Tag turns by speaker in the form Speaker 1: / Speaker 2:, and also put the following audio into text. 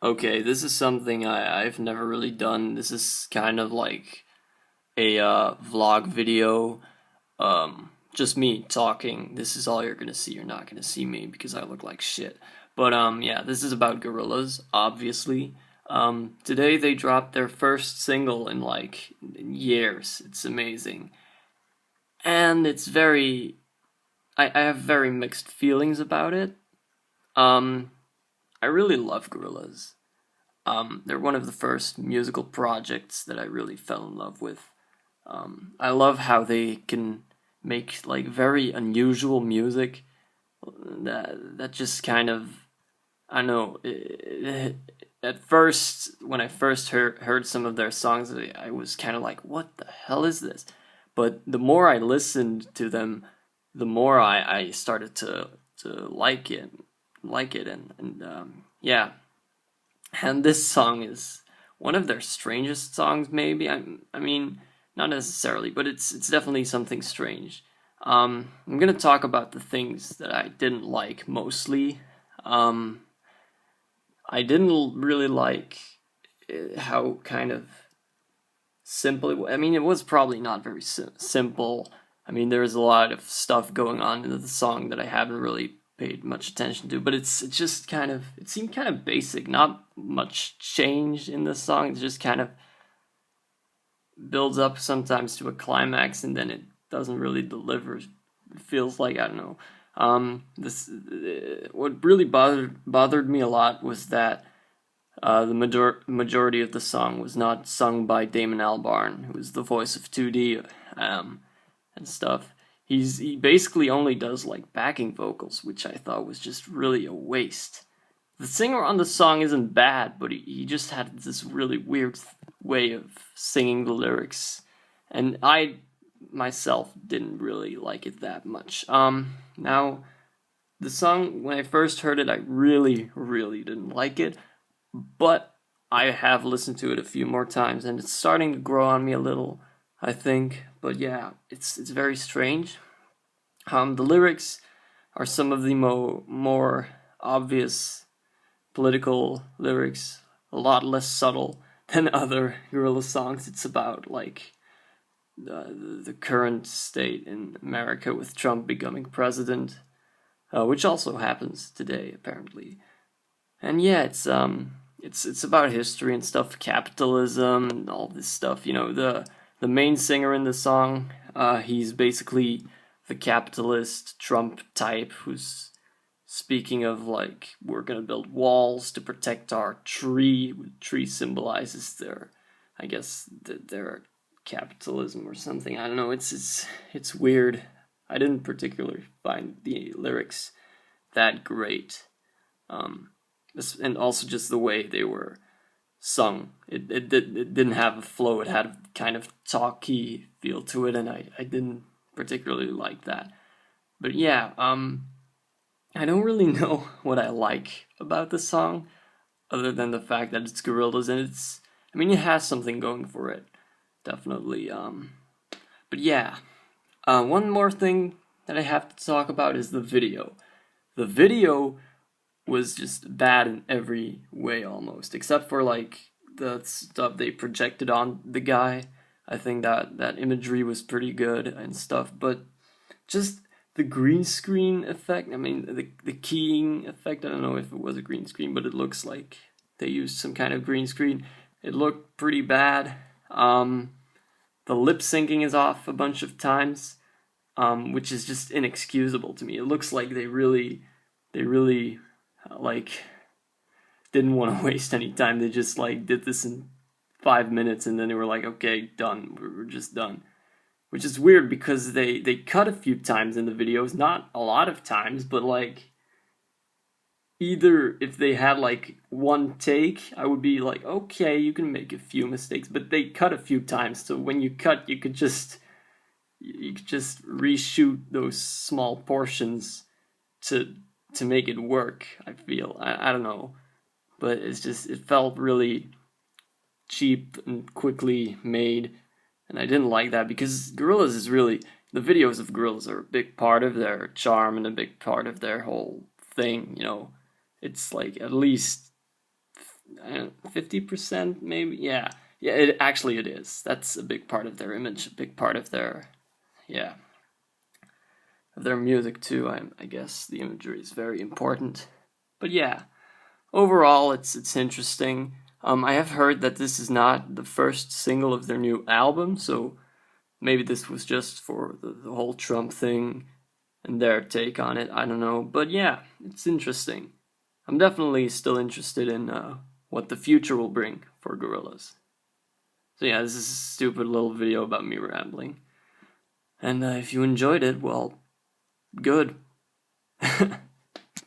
Speaker 1: Okay, this is something I've never really done. This is kind of like a vlog video. Just me talking. This is all you're gonna see. You're not gonna see me because I look like shit. But yeah, this is about Gorillaz, obviously. Today they dropped their first single in like years. It's amazing. And it's very I have very mixed feelings about it. Um I really love Gorillaz. They're one of the first musical projects that I really fell in love with. I love how they can make like very unusual music that just kind of I don't know. At first, when I first heard some of their songs, I was kind of like, "What the hell is this?" But the more I listened to them, the more I started to like it, and yeah, and this song is one of their strangest songs, maybe. I mean, not necessarily, but it's definitely something strange. I'm gonna talk about the things that I didn't like mostly. Um, I didn't really like how kind of simple I mean, it was probably not very simple. I mean, there's a lot of stuff going on in the song that I haven't really paid much attention to, but it's just kind of it seemed kind of basic. Not much change in the song. It just kind of builds up sometimes to a climax, and then it doesn't really deliver. It feels like I don't know. This what really bothered me a lot was that the majority of the song was not sung by Damon Albarn, who is the voice of 2D and stuff. He basically only does like backing vocals, which I thought was just really a waste. The singer on the song isn't bad, but he just had this really weird way of singing the lyrics, and I myself didn't really like it that much. Now the song, when I first heard it, I really didn't like it, but I have listened to it a few more times, and it's starting to grow on me a little, I think. But yeah, it's very strange. The lyrics are some of the more obvious political lyrics, a lot less subtle than other Gorillaz songs. It's about like the current state in America with Trump becoming president, which also happens today apparently. And yeah, it's about history and stuff, capitalism and all this stuff. You know, the main singer in the song, he's basically the capitalist Trump type who's speaking of like we're gonna build walls to protect our tree. Tree symbolizes their, I guess, their capitalism or something. I don't know. It's weird. I didn't particularly find the lyrics that great. Um, and also just the way they were sung. It didn't have a flow. It had a kind of talky feel to it, and I didn't particularly like that. But yeah, I don't really know what I like about the song, other than the fact that it's Gorillaz and I mean, it has something going for it, definitely. But yeah, one more thing that I have to talk about is the video. The video was just bad in every way almost, except for like the stuff they projected on the guy. I think that imagery was pretty good and stuff, but just the green screen effect. I mean, the keying effect. I don't know if it was a green screen, but it looks like they used some kind of green screen. It looked pretty bad. The lip syncing is off a bunch of times, which is just inexcusable to me. It looks like they really like didn't want to waste any time. They just like did this in 5 minutes, and then they were like, okay, done. We're just done. Which is weird because they cut a few times in the videos, not a lot of times, but like either if they had like one take, I would be like, okay, you can make a few mistakes, but they cut a few times, so when you cut, you could just reshoot those small portions to make it work. I feel I don't know, but it felt really cheap and quickly made, and I didn't like that because Gorillaz is really the videos of Gorillaz are a big part of their charm and a big part of their whole thing. You know, it's like at least 50% maybe. Yeah, yeah. It is. That's a big part of their image, a big part of their yeah of their music too. I guess the imagery is very important. But yeah, overall, it's interesting. I have heard that this is not the first single of their new album, so maybe this was just for the whole Trump thing and their take on it. I don't know, but yeah, it's interesting. I'm definitely still interested in what the future will bring for Gorillaz. So yeah, this is a stupid little video about me rambling. And if you enjoyed it, well, good.